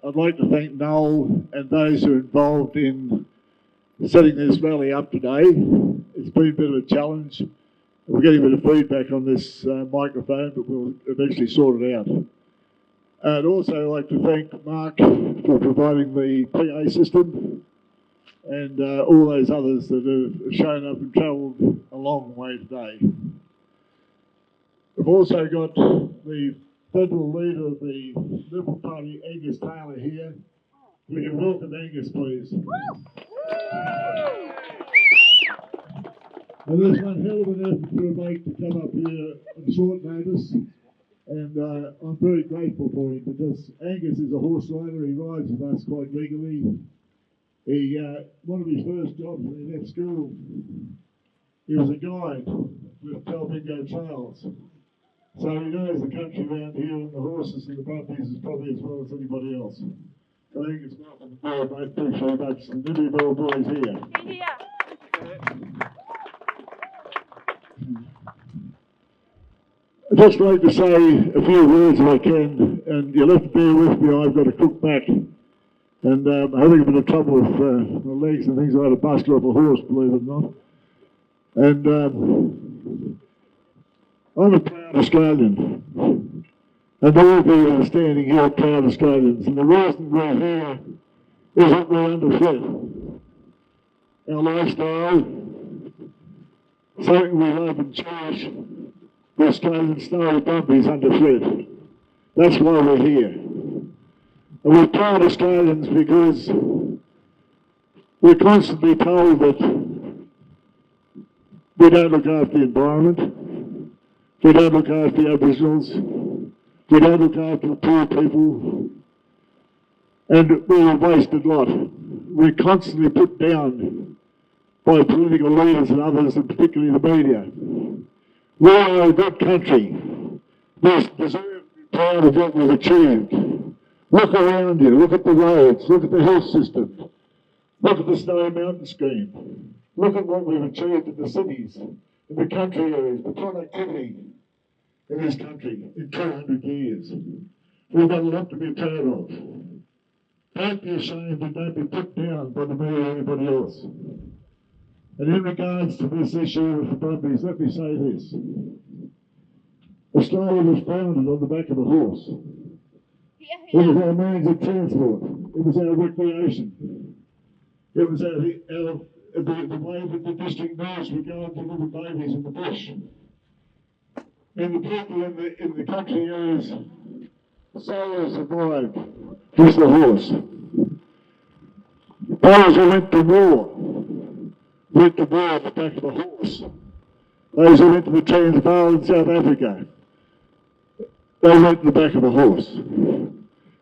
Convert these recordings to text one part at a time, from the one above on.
I'd like to thank Noel and those who are involved in setting this rally up today. It's been a bit of a challenge. We're getting a bit of feedback on this microphone, but we'll eventually sort it out. I'd also like to thank Mark for providing the PA system and all those others that have shown up and travelled a long way today. We've also got the federal leader of the Liberal Party, Angus Taylor, here. We can welcome Angus, please. And there's one hell of an effort for a mate to come up here on short notice, and I'm very grateful for him because Angus is a horse rider. He rides with us quite regularly. He one of his first jobs when he left school, he was a guide with Talbingo Trails. So he knows the country around here and the horses and the Brumbies as probably as well as anybody else. So Angus, welcome aboard, mate. Thanks very much. The Nibby boys here. I'd just like to say a few words if I can, and you'll have to bear with me. I've got to cook back. And I'm having a bit of trouble with my legs and things. I had to bust off a horse, believe it or not. And I'm a proud Australian. And all of you that are standing here are proud Australians. And the reason we're here is that we're underfed. Our lifestyle, something we love and cherish, the Australian style of Brumby is underfed. That's why we're here. And we're proud Australians because we're constantly told that we don't look after the environment, we don't look after the Aboriginals, we don't look after the poor people, and we're a wasted lot. We're constantly put down by political leaders and others, and particularly the media. We are a good country. We deserve to be proud of what we've achieved. Look around you, look at the roads, look at the health system, look at the Snowy Mountain scheme, look at what we've achieved in the cities, in the country areas, the productivity in this country in 200 years. We've got a lot to be proud of. Don't be ashamed and don't be put down by the media or anybody else. And in regards to this issue of the Brumbies, let me say this. Australia was founded on the back of a horse. It was our means of transport. It was our recreation. It was the way that the district nurse would go and deliver babies in the bush. And the people in the country areas solely survived with the horse. Those who went to war on the back of a horse. Those who went to the Transvaal in South Africa, they went to the back of a horse.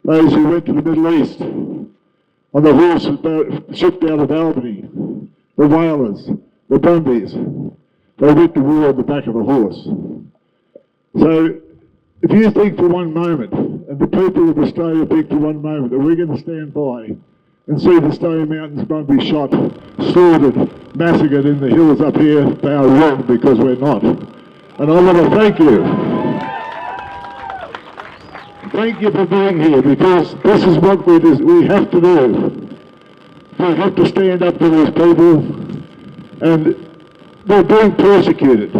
Those who went to the Middle East on the horse shipped out of Albany, the whalers, the Brumbies, they went to war on the back of a horse. So if you think for one moment, and the people of Australia think for one moment that we're going to stand by and see the Snowy Mountains Brumby shot, slaughtered, massacred in the hills up here, they are wrong because we're not. And I want to thank you. Thank you for being here because this is what we have to do. We have to stand up to these people, and they're being persecuted.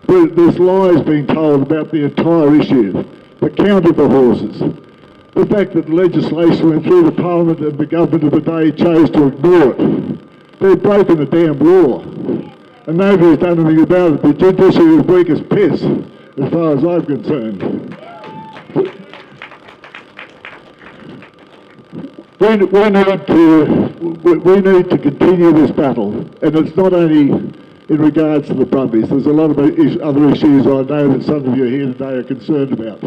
There's lies being told about the entire issue, the count of the horses, the fact that legislation went through the Parliament and the government of the day chose to ignore it. They've broken the damn law, and nobody's done anything about it. The judiciary is weak as piss, as far as I'm concerned. We need to continue this battle, and it's not only in regards to the Brumbies. There's a lot of other issues I know that some of you here today are concerned about.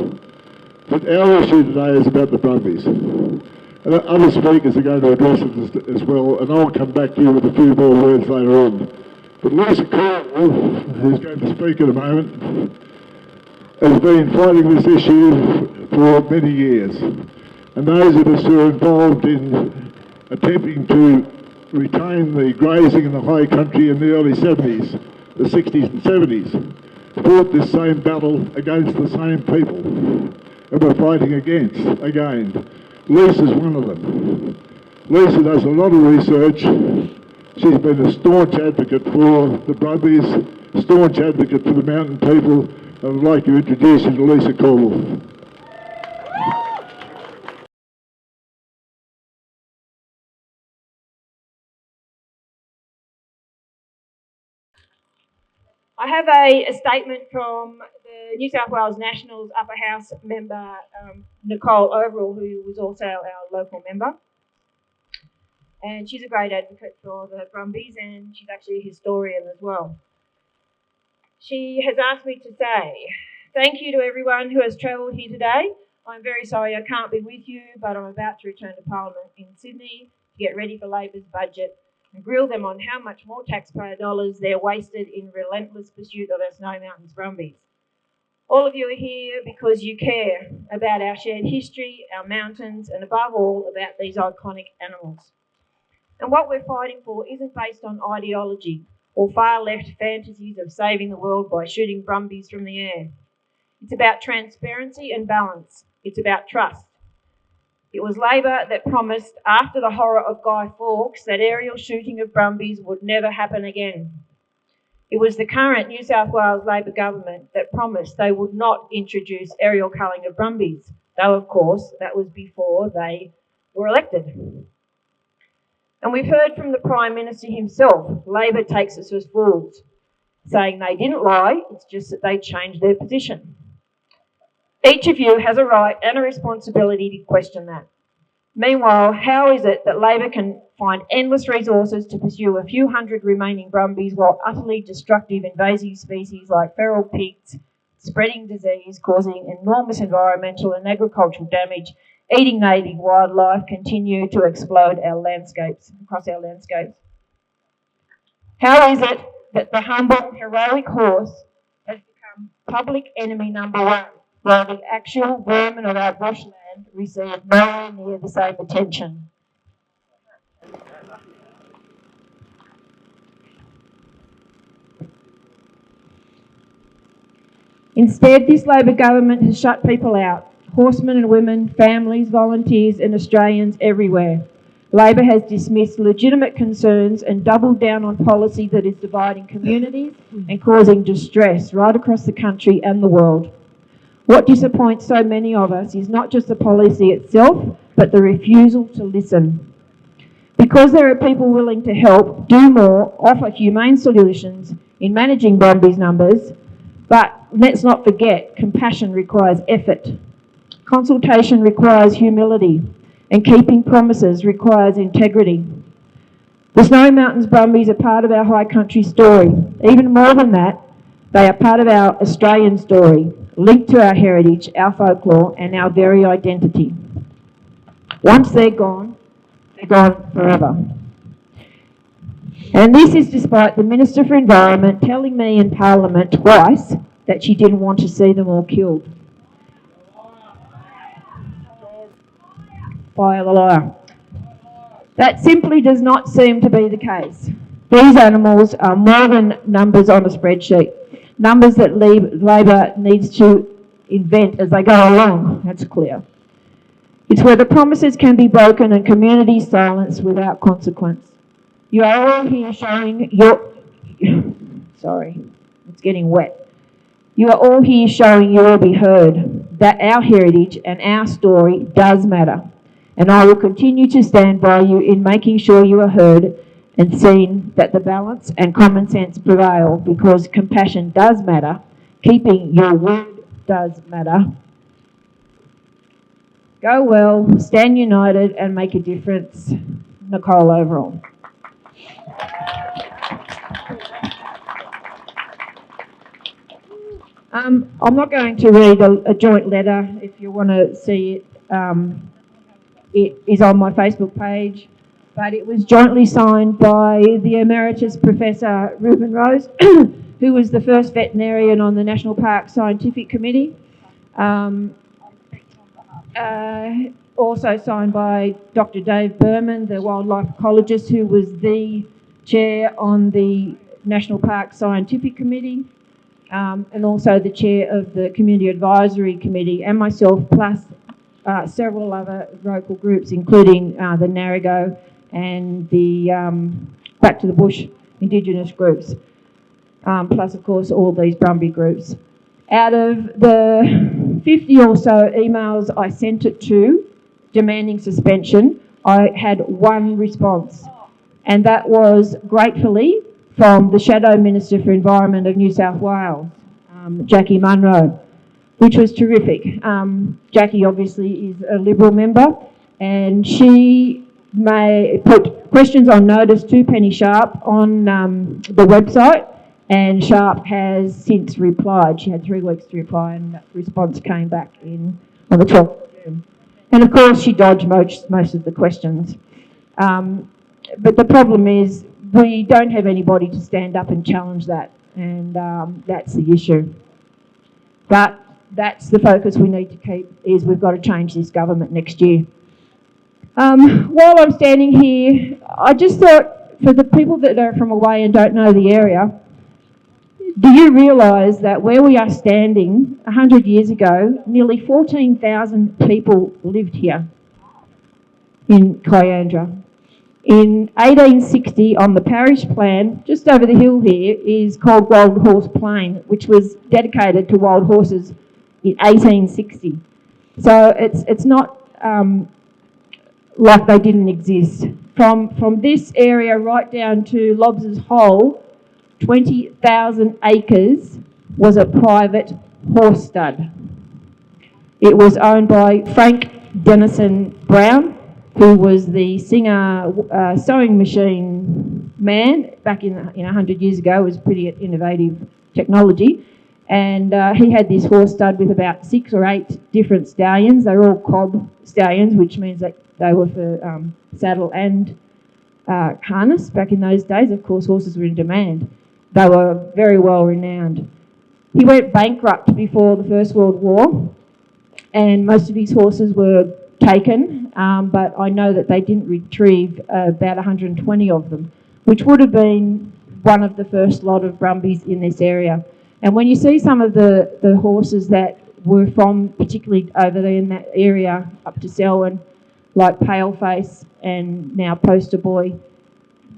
But our issue today is about the Brumbies. And other speakers are going to address it as well, and I'll come back to you with a few more words later on. But Lisa Cornwall, who's going to speak in a moment, has been fighting this issue for many years. And those of us who are involved in attempting to retain the grazing in the high country in the early 70s, the 60s and 70s, fought this same battle against the same people. And we're fighting again. Lisa's one of them. Lisa does a lot of research. She's been a staunch advocate for the Brumbies, staunch advocate for the mountain people. I would like to introduce you to Lisa Cole. I have a statement from the New South Wales Nationals Upper House member, Nicole Overall, who was also our local member. And she's a great advocate for the Brumbies, and she's actually a historian as well. She has asked me to say, thank you to everyone who has travelled here today. I'm very sorry I can't be with you, but I'm about to return to Parliament in Sydney to get ready for Labor's budget and grill them on how much more taxpayer dollars they're wasted in relentless pursuit of our Snow Mountains Brumbies. All of you are here because you care about our shared history, our mountains, and above all, about these iconic animals. And what we're fighting for isn't based on ideology or far-left fantasies of saving the world by shooting Brumbies from the air. It's about transparency and balance. It's about trust. It was Labor that promised, after the horror of Guy Fawkes, that aerial shooting of Brumbies would never happen again. It was the current New South Wales Labor government that promised they would not introduce aerial culling of Brumbies, though of course that was before they were elected. And we've heard from the Prime Minister himself, Labor takes us as fools, saying they didn't lie, it's just that they changed their position. Each of you has a right and a responsibility to question that. Meanwhile, how is it that Labor can find endless resources to pursue a few hundred remaining Brumbies while utterly destructive invasive species like feral pigs spreading disease, causing enormous environmental and agricultural damage, eating native wildlife, continue to explode our landscapes, across our landscapes? How is it that the humble, heroic horse has become public enemy number one, while the actual vermin of our bushland receive nowhere near the same attention? Instead, this Labor government has shut people out, horsemen and women, families, volunteers and Australians everywhere. Labor has dismissed legitimate concerns and doubled down on policy that is dividing communities and causing distress right across the country and the world. What disappoints so many of us is not just the policy itself, but the refusal to listen. Because there are people willing to help, do more, offer humane solutions in managing Brumbies numbers, but let's not forget, compassion requires effort. Consultation requires humility, and keeping promises requires integrity. The Snowy Mountains Brumbies are part of our high country story. Even more than that, they are part of our Australian story, linked to our heritage, our folklore, and our very identity. Once they're gone forever. And this is despite the Minister for Environment telling me in Parliament twice that she didn't want to see them all killed. Fire the liar. That simply does not seem to be the case. These animals are more than numbers on a spreadsheet, numbers that Labor needs to invent as they go along, that's clear. It's where the promises can be broken and communities silenced without consequence. You are all here showing your... Sorry, it's getting wet. You are all here showing you will be heard, that our heritage and our story does matter. And I will continue to stand by you in making sure you are heard and seen, that the balance and common sense prevail, because compassion does matter, keeping your word does matter. Go well, stand united and make a difference. Nicole Overall. I'm not going to read a joint letter. If you want to see it, it is on my Facebook page, but it was jointly signed by the Emeritus Professor Ruben Rose, who was the first veterinarian on the National Park Scientific Committee. Also signed by Dr. Dave Berman, the wildlife ecologist, who was the chair on the National Park Scientific Committee, and also the chair of the Community Advisory Committee, and myself, plus several other local groups, including the Narragansett and the Back to the Bush Indigenous groups, plus of course all these Brumby groups. Out of the 50 or so emails I sent it to demanding suspension, I had one response, and that was gratefully from the Shadow Minister for Environment of New South Wales, Jackie Munro, which was terrific. Jackie obviously is a Liberal member, and she may put questions on notice to Penny Sharp on the website, and Sharp has since replied. She had 3 weeks to reply, and that response came back on the 12th of June. And of course, she dodged most of the questions. But the problem is we don't have anybody to stand up and challenge that, and that's the issue. But that's the focus we need to keep, is we've got to change this government next year. While I'm standing here, I just thought, for the people that are from away and don't know the area, do you realise that where we are standing 100 years ago, nearly 14,000 people lived here in Kiandra? In 1860, on the parish plan, just over the hill here, is called Wild Horse Plain, which was dedicated to wild horses in 1860. So it's not like they didn't exist. From this area right down to Lobbs's Hole, 20,000 acres was a private horse stud. It was owned by Frank Denison Brown, who was the Singer sewing machine man back in 100 years ago. It was pretty innovative technology. And he had this horse stud with about 6 or 8 different stallions. They were all cob stallions, which means that they were for saddle and harness back in those days. Of course, horses were in demand. They were very well renowned. He went bankrupt before the First World War, and most of his horses were taken, but I know that they didn't retrieve about 120 of them, which would have been one of the first lot of Brumbies in this area. And when you see some of the horses that were from, particularly over there in that area up to Selwyn, like Paleface and now Poster Boy,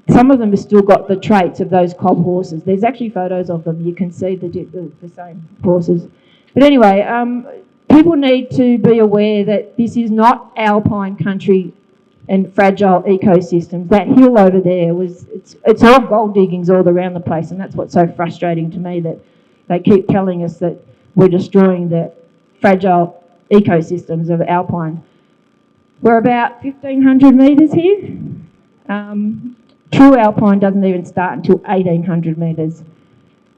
some of them have still got the traits of those cob horses. There's actually photos of them. You can see the same horses. But anyway, people need to be aware that this is not alpine country and fragile ecosystems. That hill over there it's all gold diggings all around the place, and that's what's so frustrating to me, that they keep telling us that we're destroying the fragile ecosystems of alpine. We're about 1,500 metres here. True alpine doesn't even start until 1,800 metres.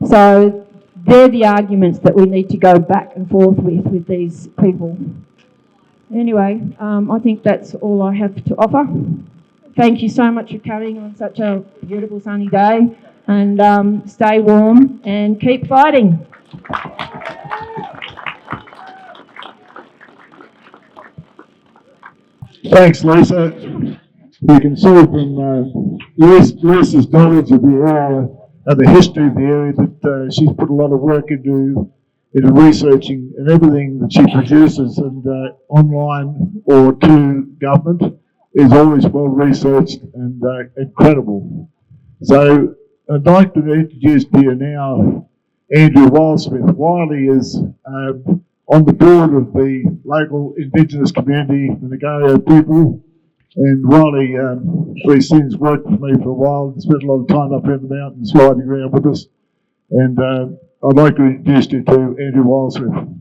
So they're the arguments that we need to go back and forth with these people. Anyway, I think that's all I have to offer. Thank you so much for coming on such a beautiful sunny day, and stay warm and keep fighting. Thanks, Lisa. You can see from Lisa's knowledge of the area and the history of the area that she's put a lot of work into researching, and everything that she produces and online or to government is always well researched and credible. So I'd like to introduce to you now Andrew Wildsmith. Wiley is on the board of the local Indigenous community, the Nagayo people. And Wiley, these things worked for me for a while and spent a lot of time up in the mountains riding around with us. And I'd like to introduce you to Andrew Wildsmith.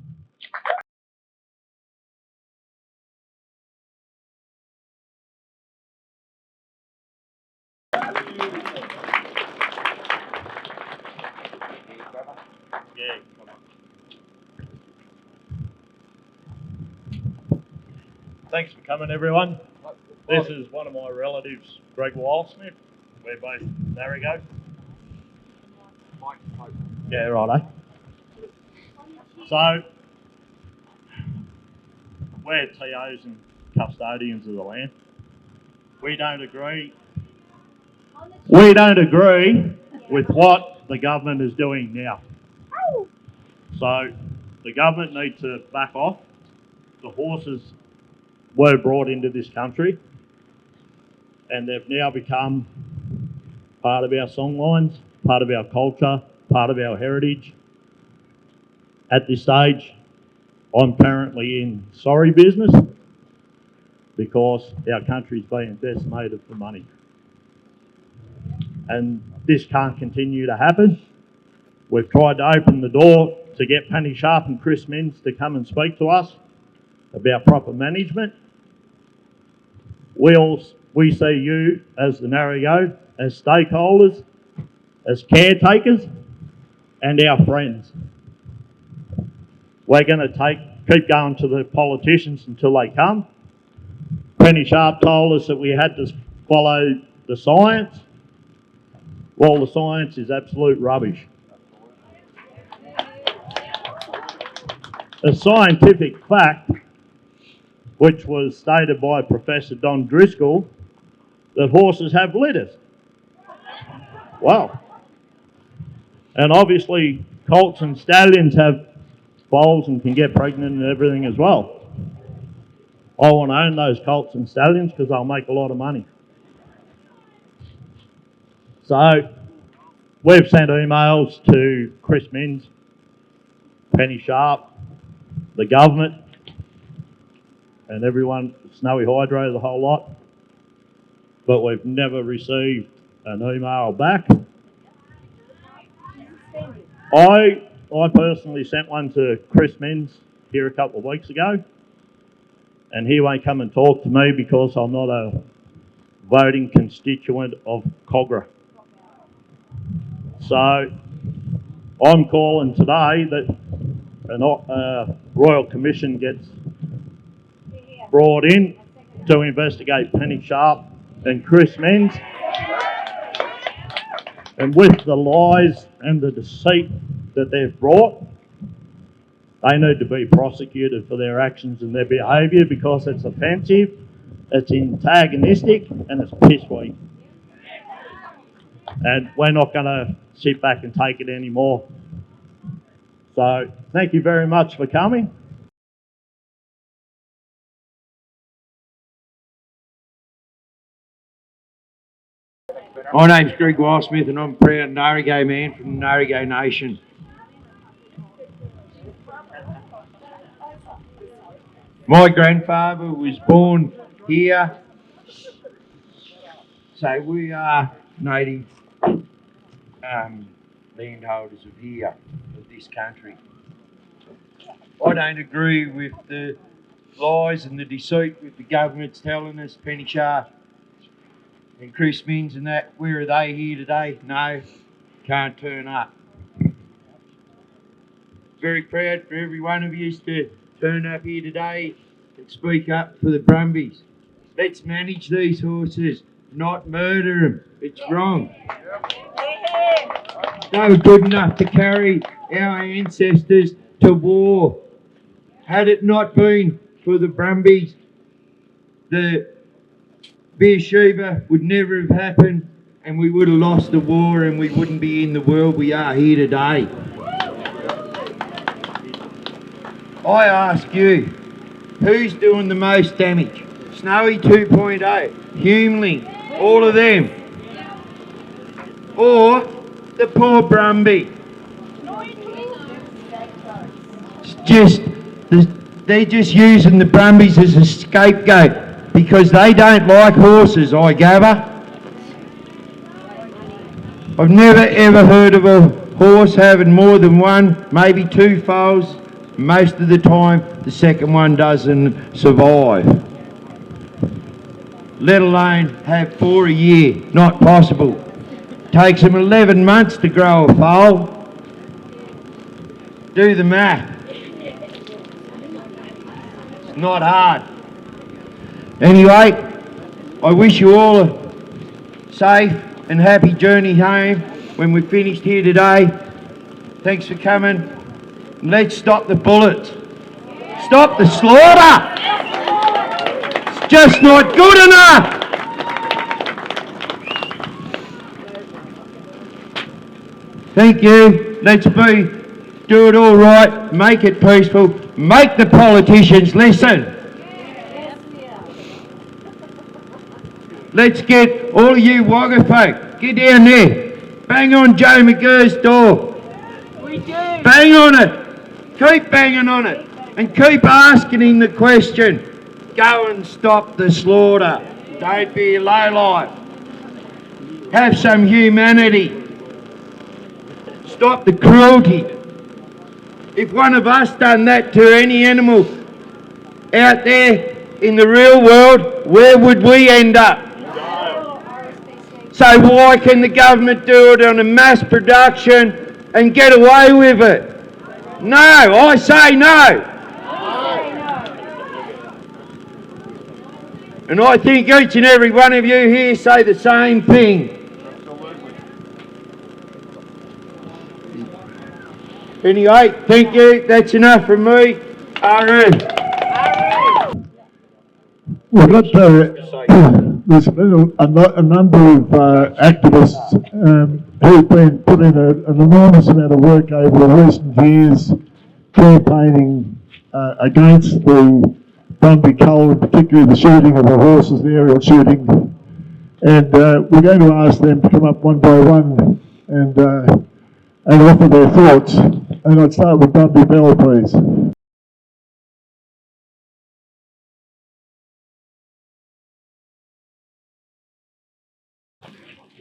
Thanks for coming, everyone. This is one of my relatives, Greg Wildsmith. We're both Narragansett. Yeah, righto. So, we're TOs and custodians of the land. We don't agree with what the government is doing now. So, the government needs to back off. The horses were brought into this country, and they've now become part of our songlines, part of our culture, part of our heritage. At this stage, I'm currently in sorry business because our country's being decimated for money. And this can't continue to happen. We've tried to open the door to get Penny Sharp and Chris Minns to come and speak to us about proper management. We see you as the Narrego, as stakeholders, as caretakers, and our friends. We're going to keep going to the politicians until they come. Penny Sharp told us that we had to follow the science. Well, the science is absolute rubbish. A scientific fact, which was stated by Professor Don Driscoll, that horses have litters. Wow. And obviously, colts and stallions have foals and can get pregnant and everything as well. I want to own those colts and stallions because they'll make a lot of money. So, we've sent emails to Chris Minns, Penny Sharp, the government, and everyone, Snowy Hydro, the whole lot. But we've never received an email back. I personally sent one to Chris Minns here a couple of weeks ago, and he won't come and talk to me because I'm not a voting constituent of Cogra. So I'm calling today that a Royal Commission gets brought in to investigate Penny Sharp and Chris Minns. And with the lies and the deceit that they've brought, they need to be prosecuted for their actions and their behaviour because it's offensive, it's antagonistic, and it's piss weak. And we're not going to sit back and take it anymore. So thank you very much for coming. My name's Greg Wildsmith and I'm a proud Narrego man from the Narrego Nation. My grandfather was born here, so we are native landholders of here, of this country. I don't agree with the lies and the deceit with the government's telling us Penny Sharp and Chris Minns and that. Where are they here today? No, can't turn up. Very proud for every one of you to turn up here today and speak up for the Brumbies. Let's manage these horses, not murder them. It's wrong. They were good enough to carry our ancestors to war. Had it not been for the Brumbies, the Beersheba would never have happened and we would have lost the war and we wouldn't be in the world we are here today. I ask you, who's doing the most damage? Snowy 2.0, Humeling, all of them. Or the poor Brumby. They're just using the Brumbies as a scapegoat because they don't like horses, I gather. I've never ever heard of a horse having more than one, maybe two foals. Most of the time, the second one doesn't survive. Let alone have 4 a year, not possible. Takes them 11 months to grow a foal. Do the math. It's not hard. Anyway, I wish you all a safe and happy journey home when we're finished here today. Thanks for coming. Let's stop the bullets. Stop the slaughter. It's just not good enough. Thank you. Let's do it all right. Make it peaceful. Make the politicians listen. Let's get all of you Wagga folk, get down there. Bang on Joe McGurr's door. We do. Bang on it. Keep banging on it. And keep asking him the question. Go and stop the slaughter. Don't be a lowlife. Have some humanity. Stop the cruelty. If one of us done that to any animal out there in the real world, where would we end up? So why can the government do it on a mass production and get away with it? No, I say no. And I think each and every one of you here say the same thing. Anyway, thank you. That's enough from me. Aru. We've got, there's been a number of activists who've been putting an enormous amount of work over the recent years campaigning against the Brumby cull, particularly the shooting of the horses, the aerial shooting. And we're going to ask them to come up one by one and offer their thoughts. And I'd start with Brumby Bell, please.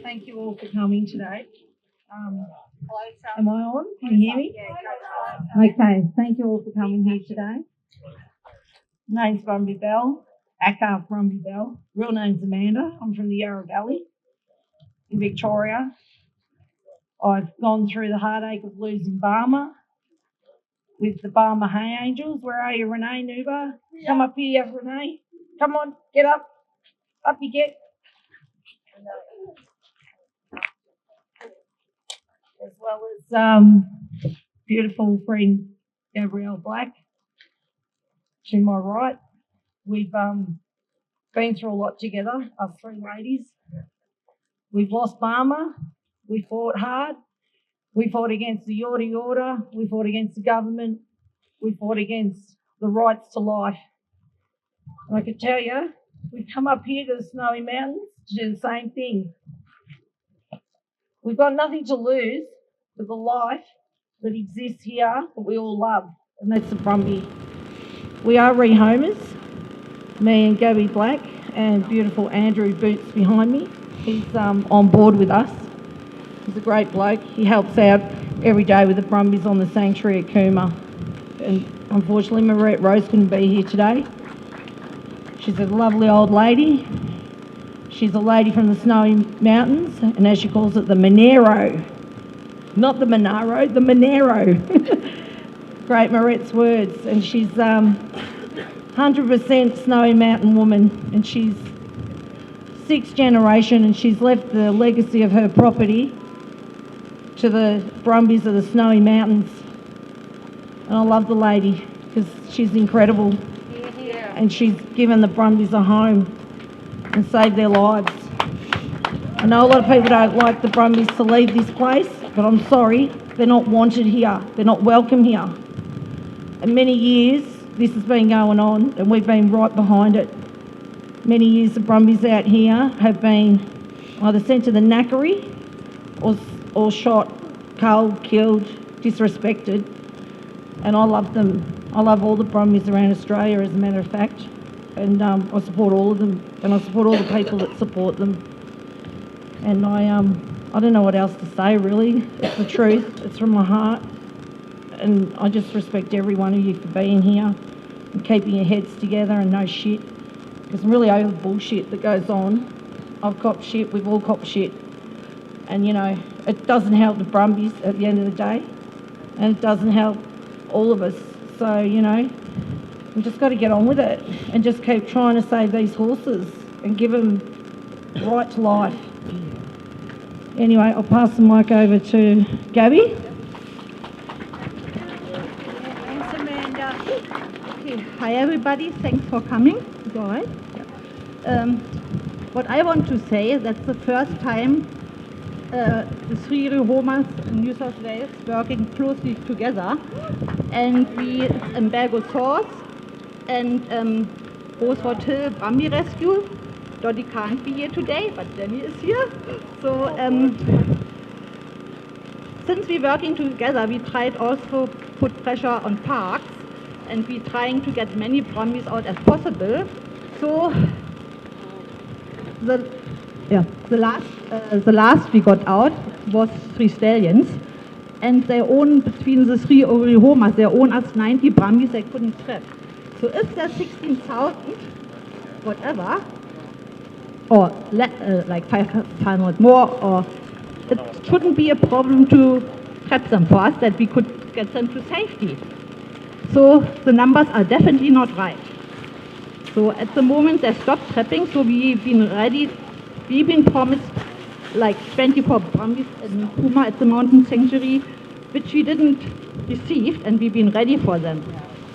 Thank you all for coming today. Am I on? Can you hear me? Okay, thank you all for coming here today. My name's Brumby Bell, aka Brumby Bell. Real name's Amanda. I'm from the Yarra Valley in Victoria. I've gone through the heartache of losing Barmer with the Barmer Hay Angels. Where are you, Renee Nuba? Come up here, Renee. Come on, get up. Up you get. As well as beautiful friend Gabrielle Black to my right. We've been through a lot together, us three ladies. We've lost Barmer. We fought hard. We fought against the Yorta Yorta. We fought against the government. We fought against the rights to life. And I can tell you, we've come up here to the Snowy Mountains to do the same thing. We've got nothing to lose but the life that exists here that we all love, and that's the Brumby. We are rehomers, me and Gabby Black and beautiful Andrew Boots behind me. He's on board with us. He's a great bloke. He helps out every day with the Brumbies on the sanctuary at Cooma. And unfortunately, Marette Rose couldn't be here today. She's a lovely old lady. She's a lady from the Snowy Mountains, and as she calls it, the Monero. Not the Monaro, the Monero. Great Marette's words. And she's 100% Snowy Mountain woman, and she's 6th generation, and she's left the legacy of her property to the Brumbies of the Snowy Mountains. And I love the lady because she's incredible. Yeah. And she's given the Brumbies a home and saved their lives. I know a lot of people don't like the Brumbies to leave this place, but I'm sorry, they're not wanted here. They're not welcome here. And many years this has been going on, and we've been right behind it. Many years the Brumbies out here have been either sent to the knackery or shot, culled, killed, disrespected. And I love them. I love all the Brumbies around Australia, as a matter of fact. And I support all of them, and I support all the people that support them. And I don't know what else to say, really. It's the truth. It's from my heart. And I just respect every one of you for being here and keeping your heads together and no shit. Because I'm really over the bullshit that goes on. I've copped shit. We've all copped shit. And, you know, it doesn't help the Brumbies at the end of the day. And it doesn't help all of us. So, you know, we've just got to get on with it and just keep trying to save these horses and give them the right to life. Anyway, I'll pass the mic over to Gabby. Thanks, Amanda. Okay, hi everybody, thanks for coming. Go ahead. What I want to say is that's the first time the three Rehomas in New South Wales working closely together, and we Embargo Source and Roseward Hill Brumby Rescue Dottie can't be here today, but Jenny is here. So since we're working together, we tried also put pressure on parks, and we're trying to get many Brumbies out as possible. So the last we got out was 3 stallions, and they own, between the 3 Orihomas, they own us 90 Brumbies they couldn't trap. So if there's 16,000, whatever, or like 500 more, or it shouldn't be a problem to trap them for us, that we could get them to safety. So the numbers are definitely not right. So at the moment they stopped trapping, so we've been promised like 24 Brumbies in Puma at the mountain sanctuary, which we didn't receive, and we've been ready for them.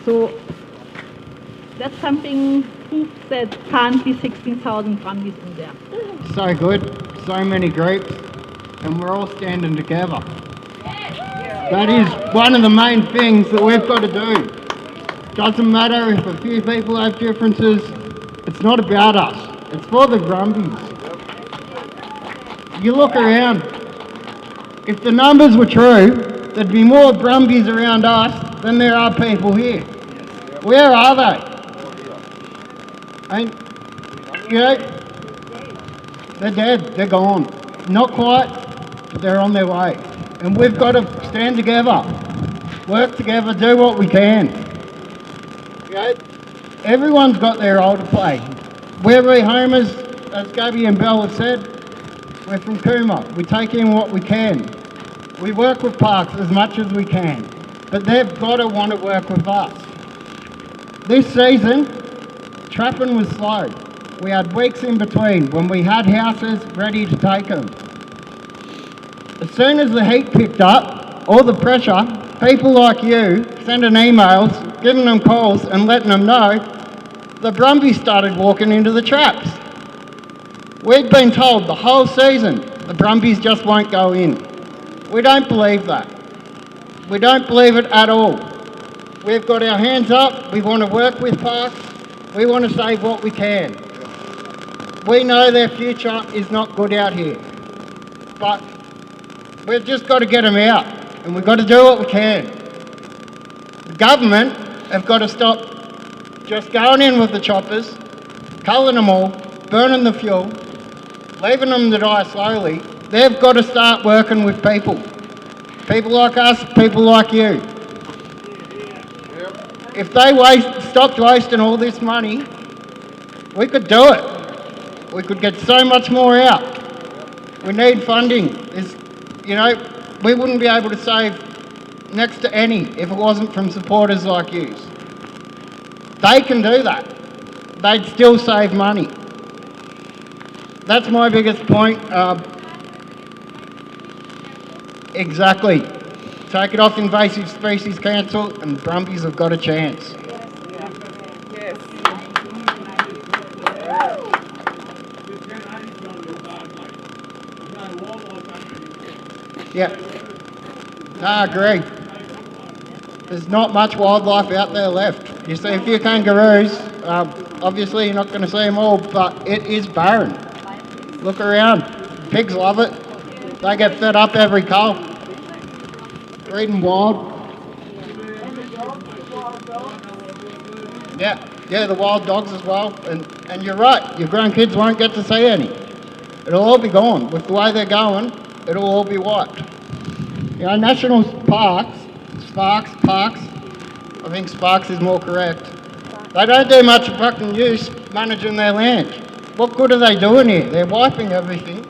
So that's something proof that can't be 16,000 Brumbies in there. So good, so many groups, and we're all standing together. That is one of the main things that we've got to do. Doesn't matter if a few people have differences, it's not about us, it's for the Brumbies. You look around, if the numbers were true, there'd be more Brumbies around us than there are people here. Where are they? And, you know, they're dead, they're gone. Not quite, but they're on their way. And we've got to stand together, work together, do what we can. You know, everyone's got their role to play. We're rehomers, as Gabby and Belle have said, we're from Cooma. We take in what we can. We work with parks as much as we can, but they've got to want to work with us. This season, trapping was slow. We had weeks in between when we had houses ready to take them. As soon as the heat picked up, all the pressure, people like you sending emails, giving them calls and letting them know, the Brumbies started walking into the traps. We'd been told the whole season the Brumbies just won't go in. We don't believe that. We don't believe it at all. We've got our hands up, we want to work with parks, we want to save what we can. We know their future is not good out here, but we've just got to get them out, and we've got to do what we can. The government have got to stop just going in with the choppers, culling them all, burning the fuel, leaving them to die slowly. They've got to start working with people. People like us, people like you. If they stopped wasting all this money, we could do it. We could get so much more out. We need funding. We wouldn't be able to save next to any if it wasn't from supporters like you. They can do that. They'd still save money. That's my biggest point. Exactly. Take it off Invasive Species Council and the Brumbies have got a chance. Yes. Yeah. No, I agree. There's not much wildlife out there left. You see a few kangaroos, obviously you're not going to see them all, but it is barren. Look around. Pigs love it. They get fed up every cull. They're eating wild. Yeah, the wild dogs as well. And you're right, your grandkids won't get to see any. It'll all be gone. With the way they're going, it'll all be wiped. You know, national parks, Sparks, I think Sparks is more correct. They don't do much fucking use managing their land. What good are they doing here? They're wiping everything.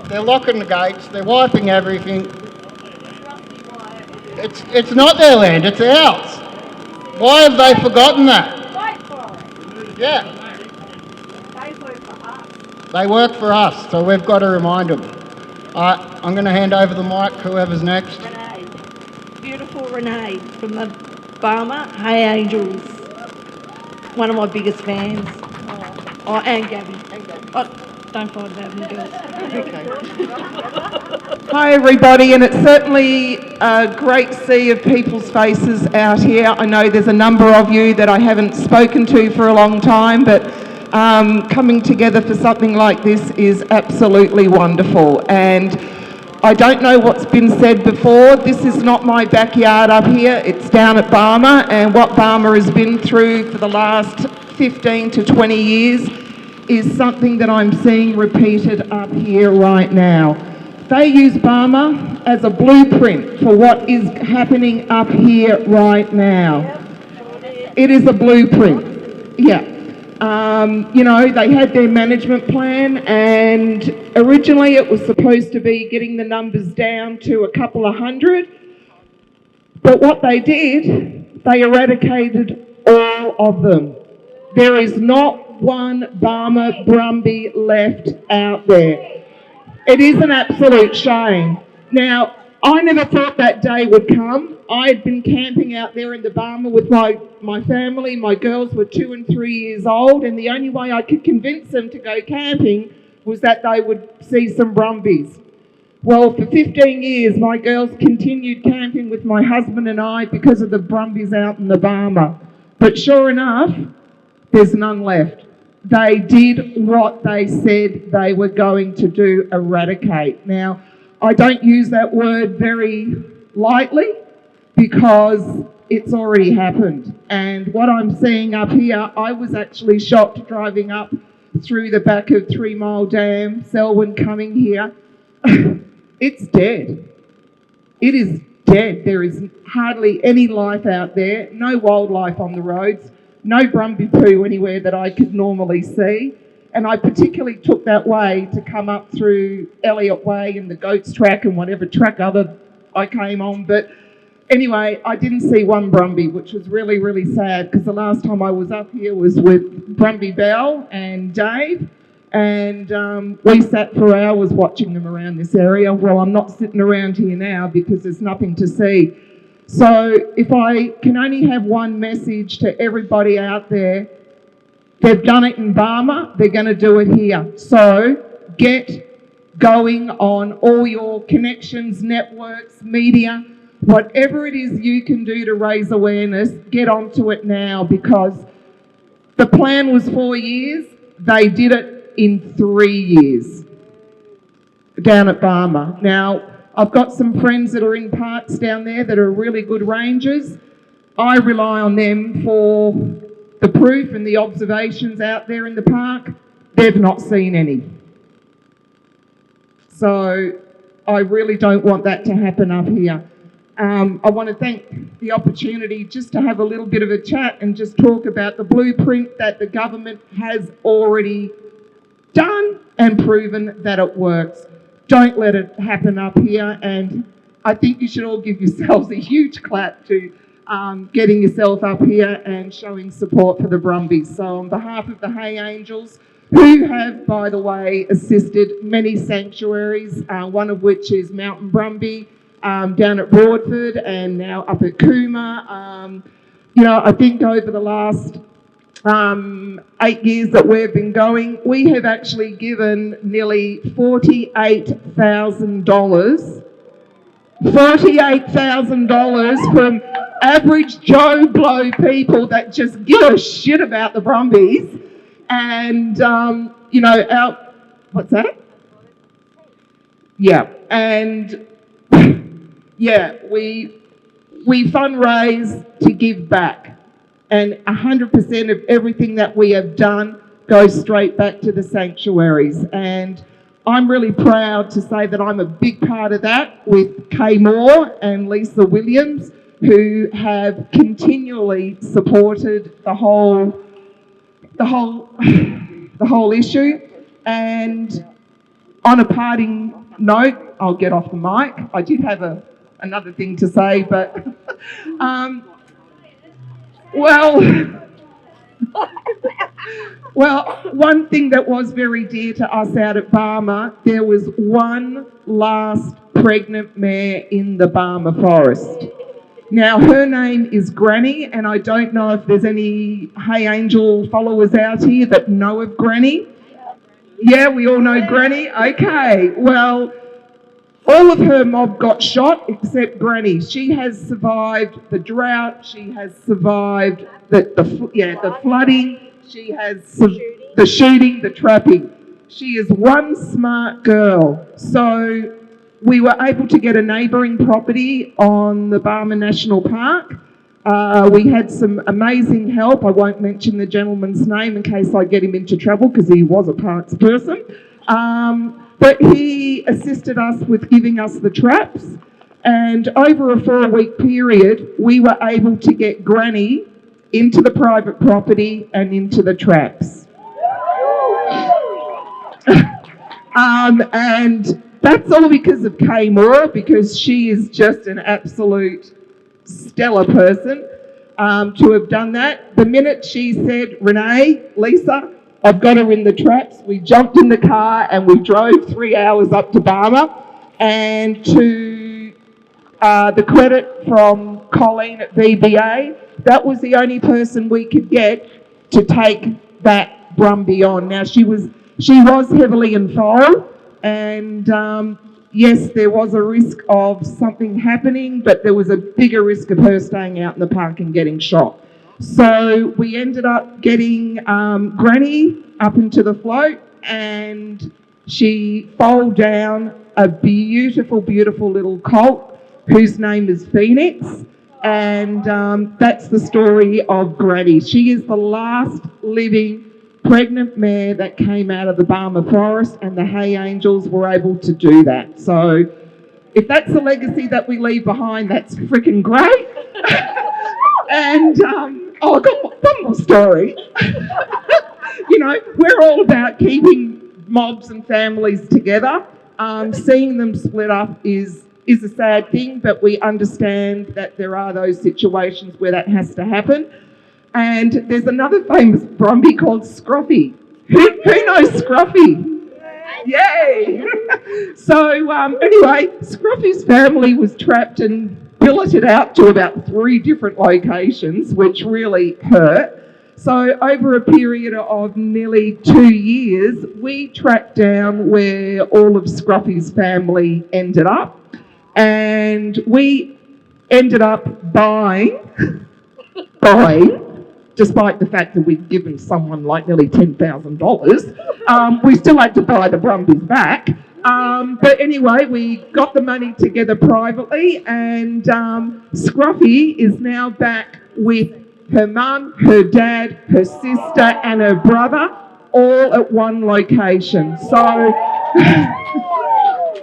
They're locking the gates, they're wiping everything. It's not their land, it's ours. Why have they forgotten that? Yeah. They work for us, so we've got to remind them. I'm going to hand over the mic, whoever's next. Renee. Beautiful Renee from the Barmer. Hey Angels. One of my biggest fans. Oh, and Gabby. Oh, don't fight about me, girls. Hi everybody, and it's certainly a great sea of people's faces out here. I know there's a number of you that I haven't spoken to for a long time, but coming together for something like this is absolutely wonderful. And I don't know what's been said before. This is not my backyard up here. It's down at Barmer, and what Barmer has been through for the last 15 to 20 years is something that I'm seeing repeated up here right now. They use Barmer as a blueprint for what is happening up here right now. It is a blueprint, yeah. You know, they had their management plan, and originally it was supposed to be getting the numbers down to a couple of hundred. But what they did, they eradicated all of them. There is not one Barmer Brumby left out there. It is an absolute shame. Now, I never thought that day would come. I had been camping out there in the Barmer with my family. My girls were 2 and 3 years old, and the only way I could convince them to go camping was that they would see some Brumbies. Well, for 15 years, my girls continued camping with my husband and I because of the Brumbies out in the Barmer. But sure enough, there's none left. They did what they said they were going to do, eradicate. Now, I don't use that word very lightly because it's already happened. And what I'm seeing up here, I was actually shocked driving up through the back of 3 Mile Dam, Selwyn, coming here. It's dead. It is dead. There is hardly any life out there, no wildlife on the roads, no Brumby poo anywhere that I could normally see. And I particularly took that way to come up through Elliott Way and the Goats track and whatever track other I came on. But anyway, I didn't see one Brumby, which was really, really sad, because the last time I was up here was with Brumby Bell and Dave, and we sat for hours watching them around this area. Well, I'm not sitting around here now because there's nothing to see. So if I can only have one message to everybody out there, they've done it in Barmer, they're going to do it here. So get going on all your connections, networks, media, whatever it is you can do to raise awareness, get onto it now, because the plan was 4 years, they did it in 3 years down at Barmer. Now, I've got some friends that are in parks down there that are really good rangers. I rely on them for the proof and the observations out there in the park. They've not seen any. So I really don't want that to happen up here. I want to thank the opportunity just to have a little bit of a chat and just talk about the blueprint that the government has already done and proven that it works. Don't let it happen up here, and I think you should all give yourselves a huge clap to getting yourself up here and showing support for the Brumbies. So on behalf of the Hay Angels, who have, by the way, assisted many sanctuaries, one of which is Mountain Brumby, down at Broadford and now up at Cooma. You know, I think over the last 8 years that we've been going, we have actually given nearly $48,000. $48,000 from average Joe Blow people that just give a shit about the Brumbies. And, you know, what's that? Yeah, and yeah, we fundraise to give back. And 100% of everything that we have done goes straight back to the sanctuaries. And I'm really proud to say that I'm a big part of that with Kay Moore and Lisa Williams, who have continually supported the whole issue. And on a parting note, I'll get off the mic. I did have another thing to say, but well, one thing that was very dear to us out at Barmer, there was one last pregnant mare in the Barmer forest. Now, her name is Granny, and I don't know if there's any Hay Angel followers out here that know of Granny. Yeah, we all know Granny? Okay, well, all of her mob got shot except Granny. She has survived the drought. She has survived the flooding. She has the shooting, the trapping. She is one smart girl. So we were able to get a neighbouring property on the Barmer National Park. We had some amazing help. I won't mention the gentleman's name in case I get him into trouble because he was a parks person. But he assisted us with giving us the traps. And over a 4-week period, we were able to get Granny into the private property and into the traps. And that's all because of Kay Moore, because she is just an absolute stellar person to have done that. The minute she said, Renee, Lisa, I've got her in the traps, we jumped in the car and we drove 3 hours up to Barmer. And to the credit from Colleen at VBA, that was the only person we could get to take that Brumby on. Now, she was heavily involved, and yes, there was a risk of something happening, but there was a bigger risk of her staying out in the park and getting shot. So we ended up getting Granny up into the float, and she foaled down a beautiful, beautiful little colt whose name is Phoenix. And that's the story of Granny. She is the last living pregnant mare that came out of the Barmer Forest, and the Hay Angels were able to do that. So if that's the legacy that we leave behind, that's freaking great. And I got one more story. You know, we're all about keeping mobs and families together. Seeing them split up is a sad thing, but we understand that there are those situations where that has to happen. And there's another famous Brumby called Scruffy. Who knows Scruffy? Yay! So anyway, Scruffy's family was trapped and billeted out to about 3 different locations, which really hurt. So over a period of nearly 2 years, we tracked down where all of Scruffy's family ended up. And we ended up buying, despite the fact that we'd given someone like nearly $10,000, we still had to buy the Brumbies back. But anyway, we got the money together privately, and Scruffy is now back with her mum, her dad, her sister, and her brother, all at one location. So,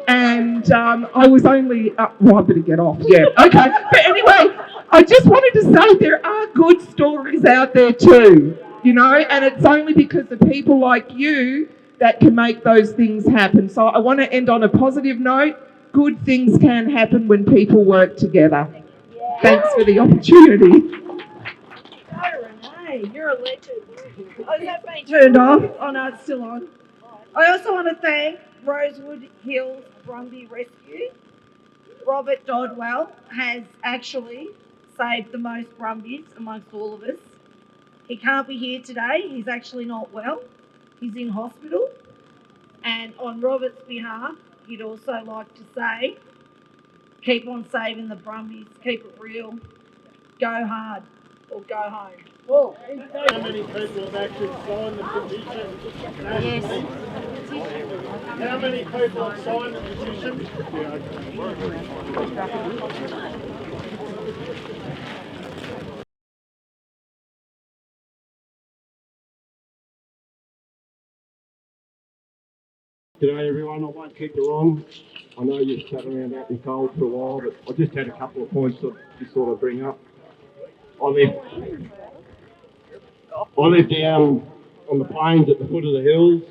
and I was only, well, I better get off, yeah, okay. But anyway, I just wanted to say there are good stories out there too, you know, and it's only because of people like you that can make those things happen. So I want to end on a positive note. Good things can happen when people work together. Thanks for the opportunity. Oh, Renee, you're a legend. Oh, is that being turned off? Oh, no, it's still on. I also want to thank Rosewood Hills Brumby Rescue. Robert Dodwell has actually saved the most Brumbies amongst all of us. He can't be here today. He's actually not well. He's in hospital. And on Robert's behalf, he'd also like to say, keep on saving the Brumbies, keep it real, go hard or go home. How many people have actually signed the petition? Yes. How many people have signed the petition? G'day everyone, I won't keep you long. I know you've sat around out in the cold for a while, but I just had a couple of points to sort of bring up. I live down on the plains at the foot of the hills,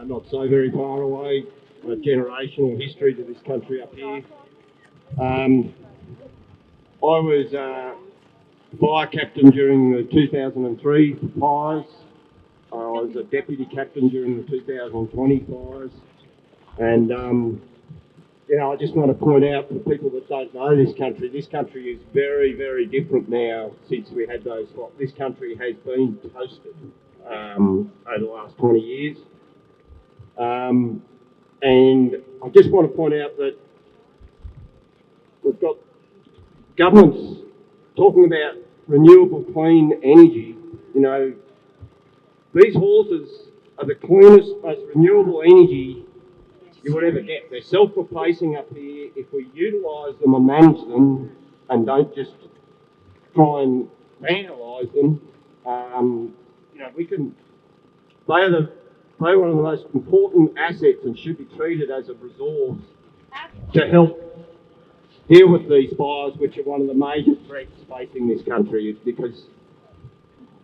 not so very far away, a generational history to this country up here. I was fire captain during the 2003 fires. I was a deputy captain during the 2020 fires. And, you know, I just want to point out for people that don't know this country is very, very different now since we had those fires. This country has been toasted over the last 20 years. And I just want to point out that we've got governments talking about renewable clean energy, you know, These horses are the cleanest, most renewable energy you would ever get. They're self-replacing up here. If we utilise them and manage them and don't just try and penalise them, we can. They're one of the most important assets and should be treated as a resource to help deal with these fires, which are one of the major threats facing this country, because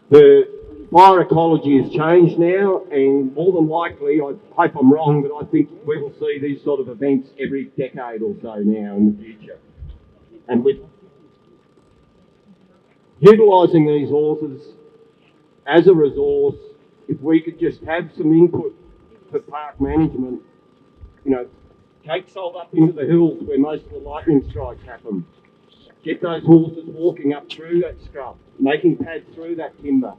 the fire ecology has changed now, and more than likely, I hope I'm wrong, but I think we will see these sort of events every decade or so now in the future. And with utilising these horses as a resource, if we could just have some input for park management, take salt up into the hills where most of the lightning strikes happen. Get those horses walking up through that scrub, making pads through that timber,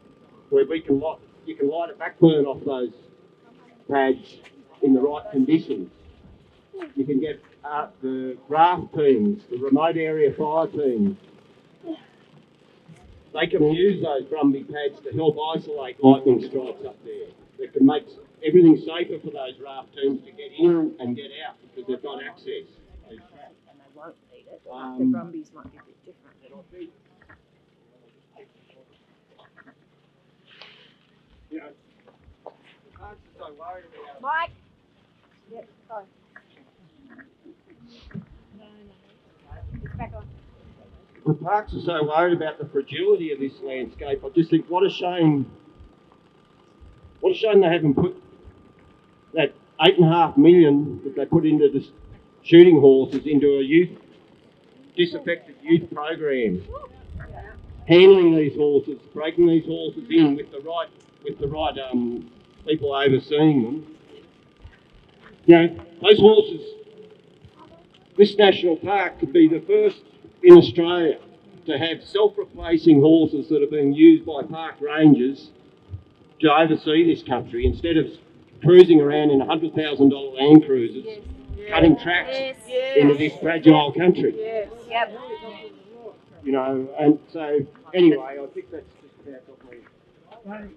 where you can light a backburn off those pads in the right conditions. You can get the raft teams, the remote area fire teams. They can use those Brumby pads to help isolate lightning strikes up there. That can make everything safer for those raft teams to get in and get out because they've got access. And they won't need it. The Brumbies might be a bit different. Mike? Yep, sorry. No. It's back on. The parks are so worried about the fragility of this landscape. I just think what a shame. What a shame they haven't put that $8.5 million that they put into the shooting horses into a disaffected youth program. Handling these horses, breaking these horses in with the right people overseeing them. Those horses. This national park could be the first in Australia to have self-replacing horses that are being used by park rangers to oversee this country instead of cruising around in $100,000 Land Cruisers, cutting tracks into this fragile country. Yes. Yep. And so anyway, I think that's just about me.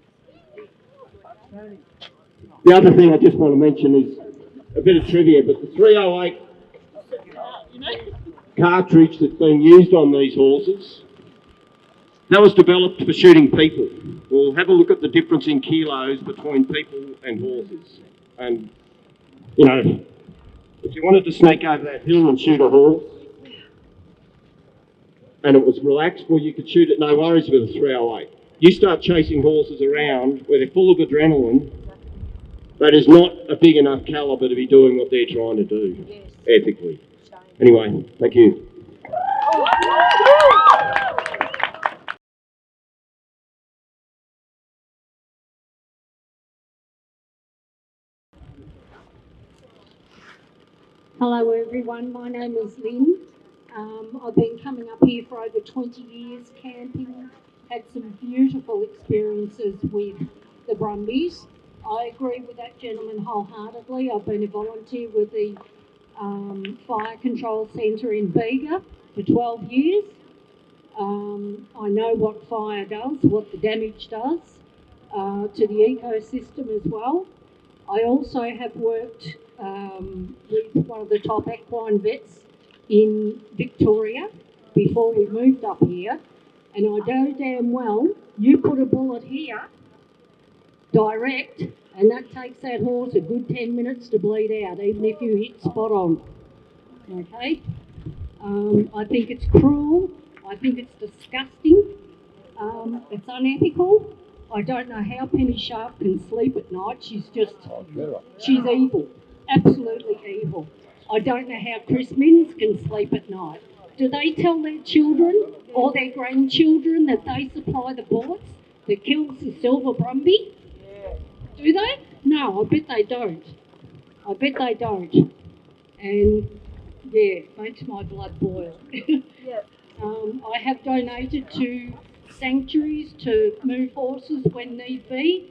The other thing I just want to mention is a bit of trivia, but the 308 cartridge that's being used on these horses, that was developed for shooting people. We'll have a look at the difference in kilos between people and horses. And, if you wanted to sneak over that hill and shoot a horse, and it was relaxed, well, you could shoot it no worries with a 308. You start chasing horses around where they're full of adrenaline, that is not a big enough calibre to be doing what they're trying to do, ethically. Anyway, thank you. Hello everyone, my name is Lynn. I've been coming up here for over 20 years camping, had some beautiful experiences with the Brumbies. I agree with that gentleman wholeheartedly. I've been a volunteer with the Fire Control Centre in Bega for 12 years. I know what fire does, what the damage does to the ecosystem as well. I also have worked with one of the top equine vets in Victoria before we moved up here, and I know damn well you put a bullet here direct and that takes that horse a good 10 minutes to bleed out, even if you hit spot on. Okay? I think it's cruel, I think it's disgusting, it's unethical. I don't know how Penny Sharp can sleep at night. She's evil, absolutely evil. I don't know how Chris Minns can sleep at night. Do they tell their children or their grandchildren that they supply the bullets that kills the silver Brumby? Do they? No, I bet they don't. I bet they don't. And yeah, makes my blood boil. I have donated to sanctuaries to move horses when need be.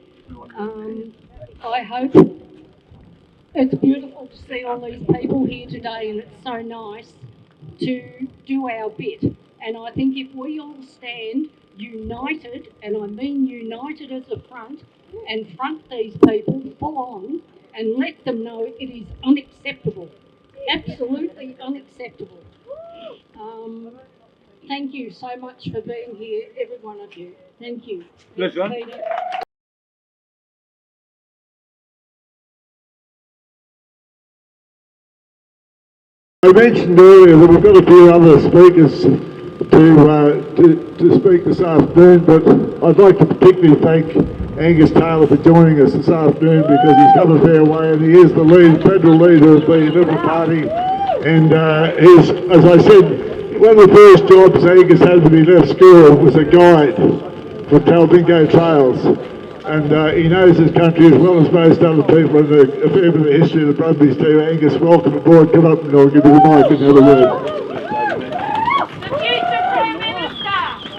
I hope it's beautiful to see all these people here today, and it's so nice to do our bit. And I think if we all stand united, and I mean united as a front, and front these people full on and let them know it is unacceptable. Absolutely unacceptable. Thank you so much for being here, every one of you. Thank you. Yes, sir. Peter. I mentioned earlier that we've got a few other speakers to speak this afternoon, but I'd like to particularly thank Angus Taylor for joining us this afternoon, because he's come a fair way and he is the federal leader of the Liberal Party, and he's, as I said, one of the first jobs Angus had when he left school was a guide for Talbingo Trails. And he knows his country as well as most other people, and a fair bit of the history of the Brumbies too. Angus, welcome aboard. Come up and I'll give you the mic and have a word.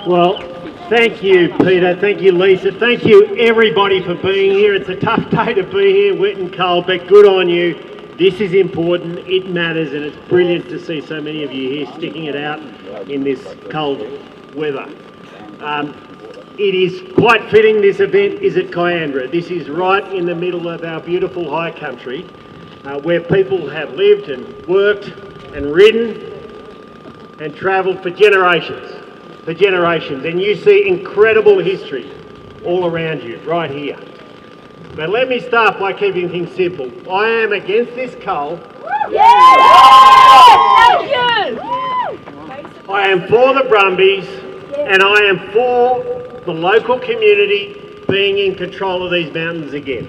Well, thank you, Peter. Thank you, Lisa. Thank you, everybody, for being here. It's a tough day to be here, wet and cold, but good on you. This is important. It matters, and it's brilliant to see so many of you here sticking it out in this cold weather. It is quite fitting this event is at Kiandra. This is right in the middle of our beautiful high country, where people have lived and worked and ridden and travelled for generations, and you see incredible history all around you, right here. But let me start by keeping things simple. I am against this coal. I am for the Brumbies, and I am for the local community being in control of these mountains again.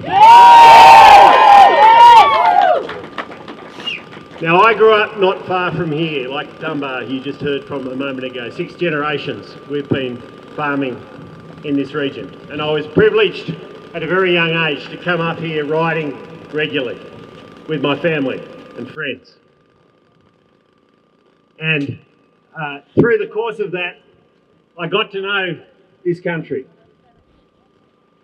Now, I grew up not far from here, like Dunbar, you just heard from a moment ago. 6 generations we've been farming in this region, and I was privileged at a very young age to come up here riding regularly with my family and friends. And through the course of that, I got to know this country,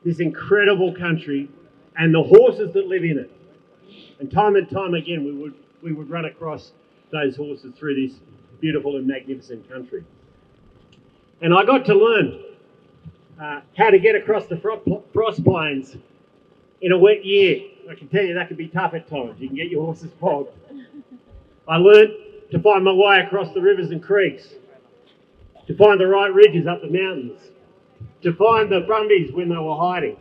this incredible country, and the horses that live in it. And time again, we would run across those horses through this beautiful and magnificent country. And I got to learn how to get across the frost plains in a wet year. I can tell you that can be tough at times. You can get your horses bogged. I learned to find my way across the rivers and creeks, to find the right ridges up the mountains, to find the Brumbies when they were hiding.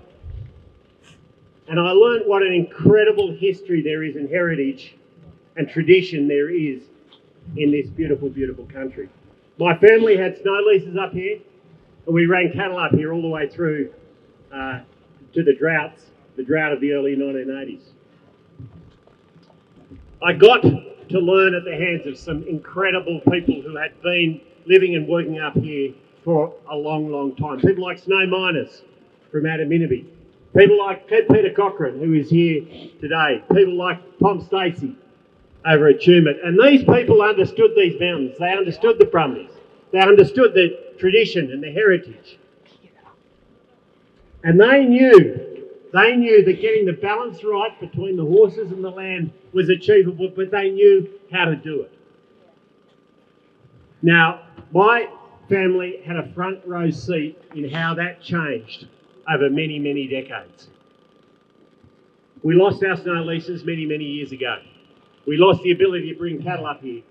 And I learned what an incredible history there is and heritage and tradition there is in this beautiful, beautiful country. My family had snow leases up here, and we ran cattle up here all the way through to the drought of the early 1980s. I got to learn at the hands of some incredible people who had been living and working up here for a long, long time. People like Snow Miners from Adaminaby. People like Peter Cochrane, who is here today. People like Tom Stacey over at Tumut. And these people understood these mountains. They understood the Brumbies. They understood the tradition and the heritage. And they knew that getting the balance right between the horses and the land was achievable, but they knew how to do it. Now, my family had a front row seat in how that changed over many, many decades. We lost our snow leases many, many years ago. We lost the ability to bring cattle up here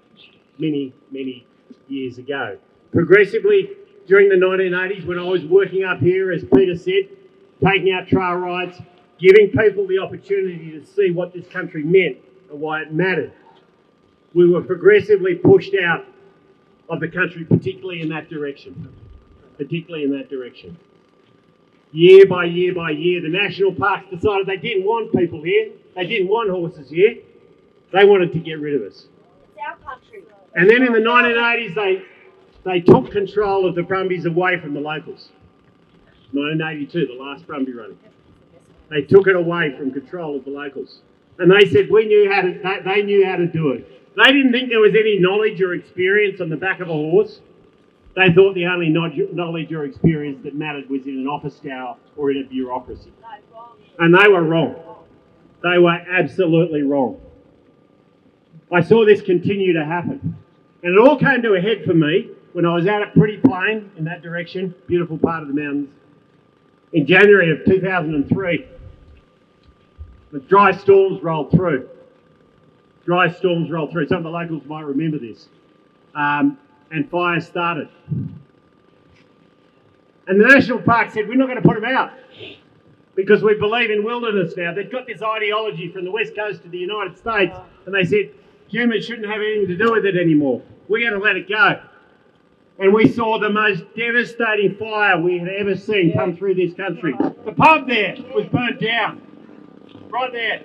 many, many years ago. Progressively, during the 1980s, when I was working up here, as Peter said, taking out trail rides, giving people the opportunity to see what this country meant and why it mattered, we were progressively pushed out of the country, particularly in that direction. Year by year by year, the national parks decided they didn't want people here. They didn't want horses here. They wanted to get rid of us. It's our country. And then in the 1980s, they took control of the Brumbies away from the locals. 1982, the last Brumby running. They took it away from control of the locals. And they said they knew how to do it. They didn't think there was any knowledge or experience on the back of a horse. They thought the only knowledge or experience that mattered was in an office tower or in a bureaucracy. And they were wrong. They were absolutely wrong. I saw this continue to happen. And it all came to a head for me when I was out at Pretty Plain in that direction, beautiful part of the mountains, in January of 2003, the dry storms rolled through. Dry storms rolled through. Some of the locals might remember this. And fires started. And the National Park said, we're not going to put them out because we believe in wilderness now. They've got this ideology from the west coast of the United States, and they said humans shouldn't have anything to do with it anymore. We're going to let it go. And we saw the most devastating fire we had ever seen come through this country. The pub there was burnt down. Right there.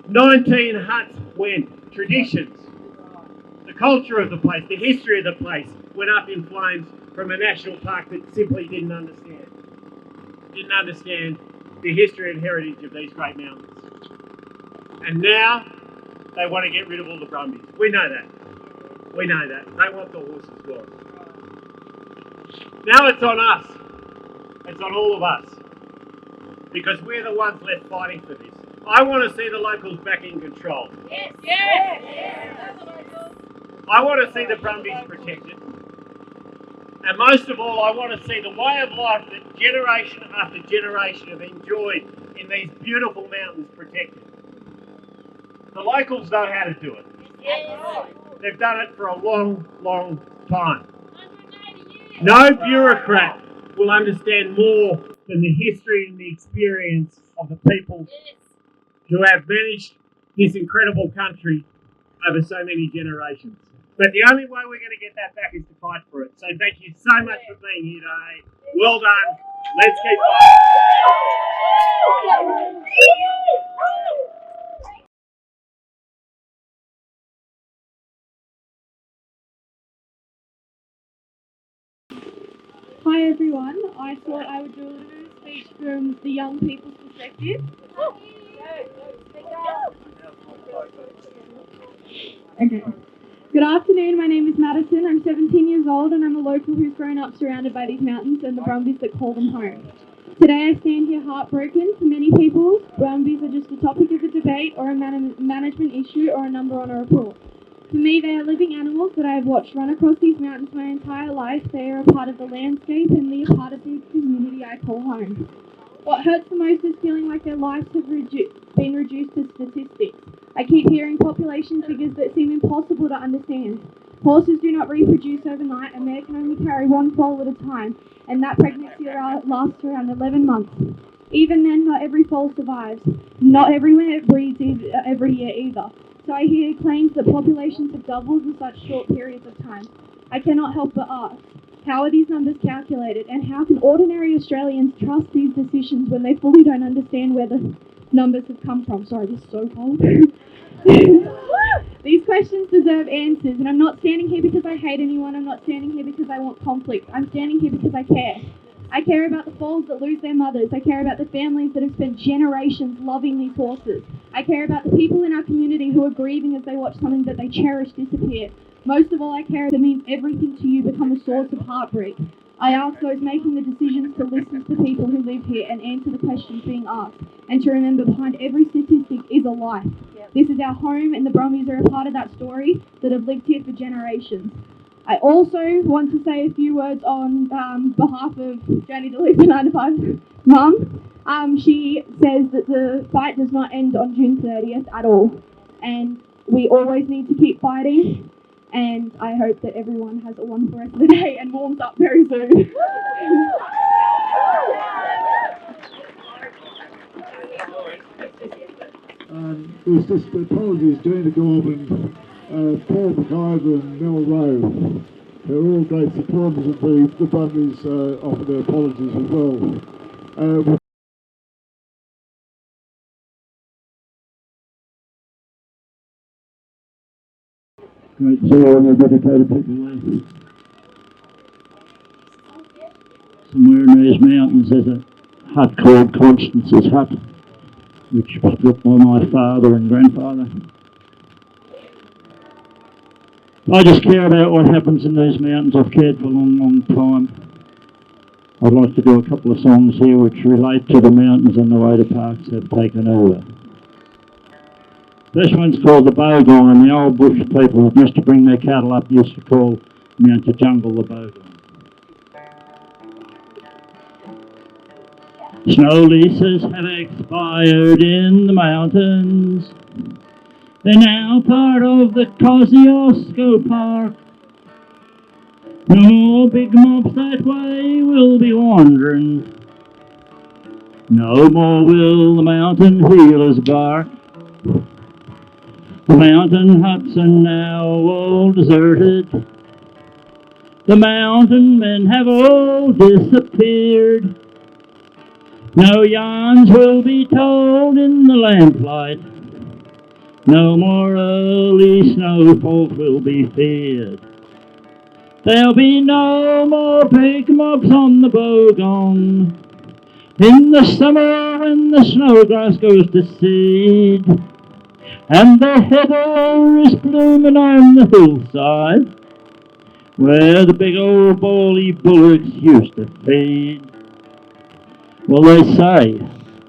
19 huts went. Traditions. The culture of the place, the history of the place went up in flames from a national park that simply didn't understand. Didn't understand the history and heritage of these great mountains. And now they want to get rid of all the Brumbies. We know that. We know that. They want the horses gone. Now it's on us. It's on all of us. Because we're the ones left fighting for this. I want to see the locals back in control. Yes, yes, yes. I want to see the Brumbies protected. And most of all, I want to see the way of life that generation after generation have enjoyed in these beautiful mountains protected. The locals know how to do it. Yes. They've done it for a long, long time. No bureaucrat will understand more than the history and the experience of the people who have managed this incredible country over so many generations. But the only way we're going to get that back is to fight for it. So thank you so much for being here today. Well done. Let's keep fighting. Hi everyone, I thought I would do a little speech from the young people's perspective. Okay. Good afternoon, my name is Madison, I'm 17 years old and I'm a local who's grown up surrounded by these mountains and the Brumbies that call them home. Today I stand here heartbroken. For many people, Brumbies are just a topic of a debate or a management issue or a number on a report. For me, they are living animals that I have watched run across these mountains my entire life. They are a part of the landscape and they are part of the community I call home. What hurts the most is feeling like their lives have been reduced to statistics. I keep hearing population figures that seem impossible to understand. Horses do not reproduce overnight, a mare can only carry one foal at a time, and that pregnancy lasts around 11 months. Even then, not every foal survives. Not everywhere breeds every year either. So I hear claims that populations have doubled in such short periods of time. I cannot help but ask, how are these numbers calculated, and how can ordinary Australians trust these decisions when they fully don't understand where the numbers have come from? Sorry, this is so cold. These questions deserve answers, and I'm not standing here because I hate anyone, I'm not standing here because I want conflict. I'm standing here because I care. I care about the foals that lose their mothers. I care about the families that have spent generations loving these horses. I care about the people in our community who are grieving as they watch something that they cherish disappear. Most of all, I care that means everything to you become a source of heartbreak. I ask those making the decisions to listen to the people who live here and answer the questions being asked, and to remember behind every statistic is a life. This is our home, and the Brumbies are a part of that story that have lived here for generations. I also want to say a few words on behalf of Journey to Live 9 to 5 Mum. She says that the fight does not end on June 30th at all, and we always need to keep fighting, and I hope that everyone has a wonderful rest of the day and warms up very soon. There's just apologies, Gina Gorman, Paul McIver and Mel Rowe. They're all great supporters of the Brumbies, offer their apologies as well. Great to see all the dedicated people there. Somewhere in these mountains there's a hut called Constance's Hut, which was built by my father and grandfather. I just care about what happens in these mountains. I've cared for a long, long time. I'd like to do a couple of songs here which relate to the mountains and the way the parks have taken over. This one's called The Bogong, and the old bush people who used to bring their cattle up used to call Mount Jungle the Bogan. Snow leases have expired in the mountains. They're now part of the Kosciuszko Park. No more big mobs that way will be wandering. No more will the mountain healers bark. The mountain huts are now all deserted. The mountain men have all disappeared. No yarns will be told in the lamplight. No more early snowfalls will be feared. There'll be no more big mobs on the Bogong. In the summer when the snowgrass goes to seed, and the heather is blooming on the hillside, where the big old bally bullocks used to feed. Well, they say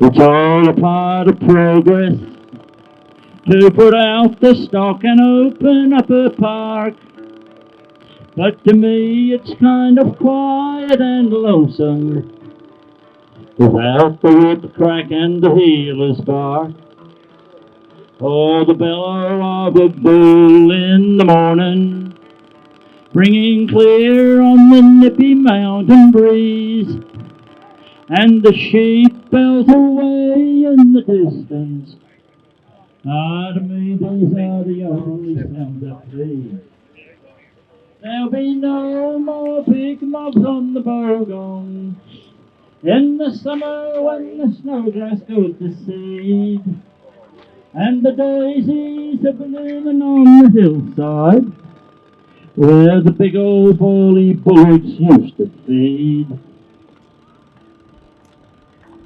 it's all a part of progress to put out the stock and open up a park. But to me it's kind of quiet and lonesome without the whip crack and the healer's bark, or the bellow of a bull in the morning, ringing clear on the nippy mountain breeze, and the sheep bells away in the distance. Ah, to me these are the only sounds that please. There'll be no more big mobs on the Bogong in the summer when the snowgrass goes to seed, and the daisies are blooming on the hillside, where the big old bally bullocks used to feed.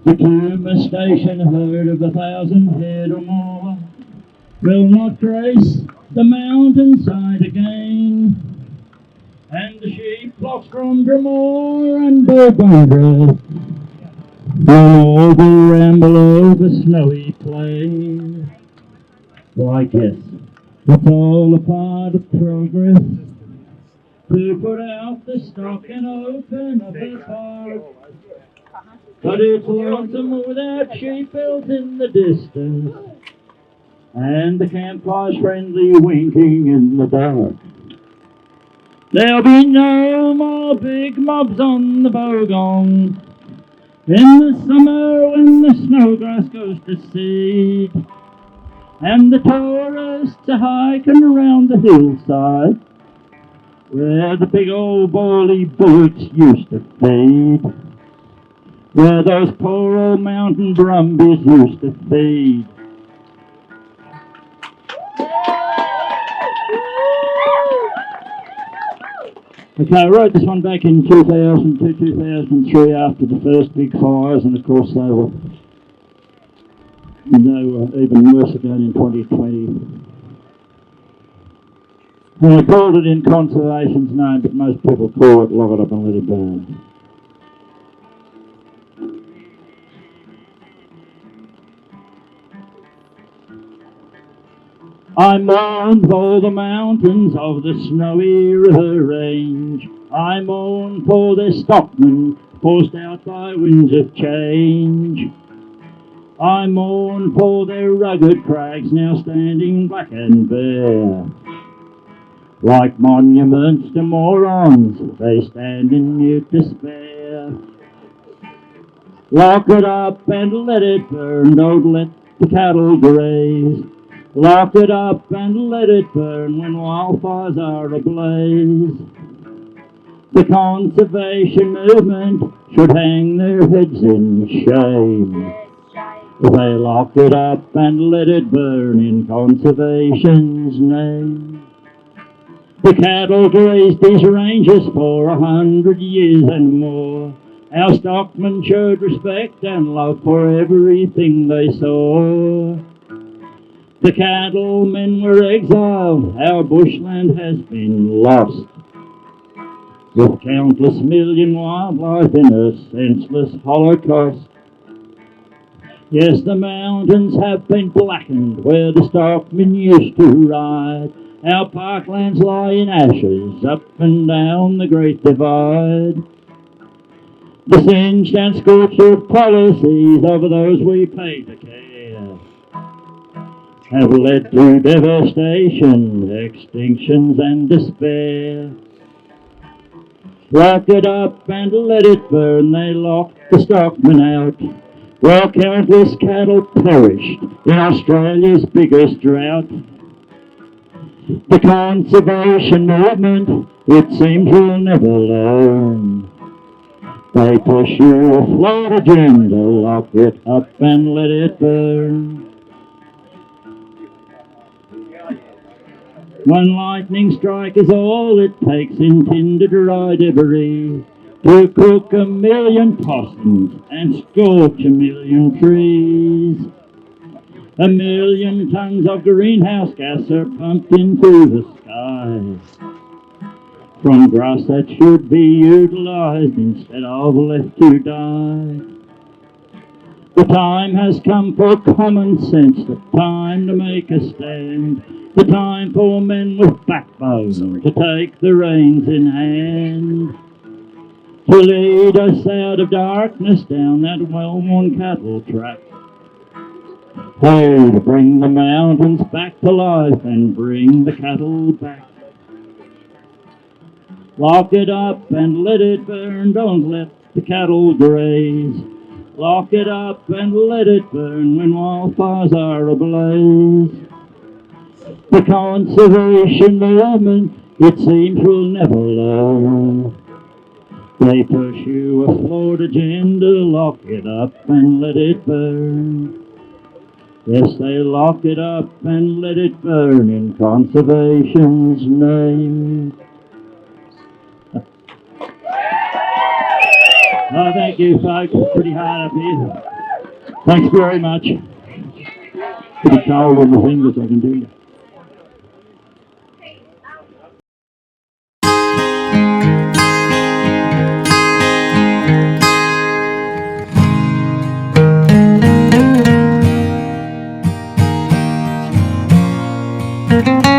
The Kuma station herd of 1,000 head or more will not grace the mountainside again, and the sheep flocks from Drumore and Brumby will all be ramble over snowy plains. Well, I guess it's all a part of progress to put out the stock and open up a park. But it's lonesome without sheep bells in the distance, and the campfire's friendly winking in the dark. There'll be no more big mobs on the Bogong in the summer when the snowgrass goes to seed, and the tourists are hiking around the hillside, where the big old bally bullocks used to feed, where those poor old mountain brumbies used to feed. Okay, I wrote this one back in 2002, 2003 after the first big fires, and of course they were even worse again in 2020. And I called it in conservation's name, but most people call it Log It Up and Let It Burn. I mourn for the mountains of the snowy river range. I mourn for their stockmen forced out by winds of change. I mourn for their rugged crags now standing black and bare. Like monuments to morons, they stand in mute despair. Lock it up and let it burn, don't let the cattle graze. Lock it up and let it burn when wildfires are ablaze. The conservation movement should hang their heads in shame. They lock it up and let it burn in conservation's name. The cattle grazed these ranges for 100 years and more. Our stockmen showed respect and love for everything they saw. The cattlemen were exiled, our bushland has been lost, with countless million wildlife in a senseless holocaust. Yes, the mountains have been blackened where the stockmen used to ride, Our parklands lie in ashes up and down the Great Divide. The singed and scorched earth policies of those we pay to care have led to devastation, extinctions and despair. Lock it up and let it burn, they locked the stockmen out, while countless cattle perished in Australia's biggest drought. The conservation movement, it seems, will never learn. They pursue a flawed agenda, lock it up and let it burn. One lightning strike is all it takes in tinder dry debris to cook 1,000,000 possums and scorch 1,000,000 trees. 1,000,000 tons of greenhouse gas are pumped into the sky from grass that should be utilised instead of left to die. The time has come for common sense, the time to make a stand, the time for men with backbone to take the reins in hand, to lead us out of darkness down that well-worn cattle track. Oh, to bring the mountains back to life and bring the cattle back. Lock it up and let it burn, don't let the cattle graze. Lock it up and let it burn when wildfires are ablaze. The conservation movement, it seems, will never learn. They pursue a flawed agenda, lock it up and let it burn. Yes, they lock it up and let it burn in conservation's name. Oh, thank you, folks. It's pretty hard up here. Thanks very much. Pretty cold on the fingers, I can do that. Thank you.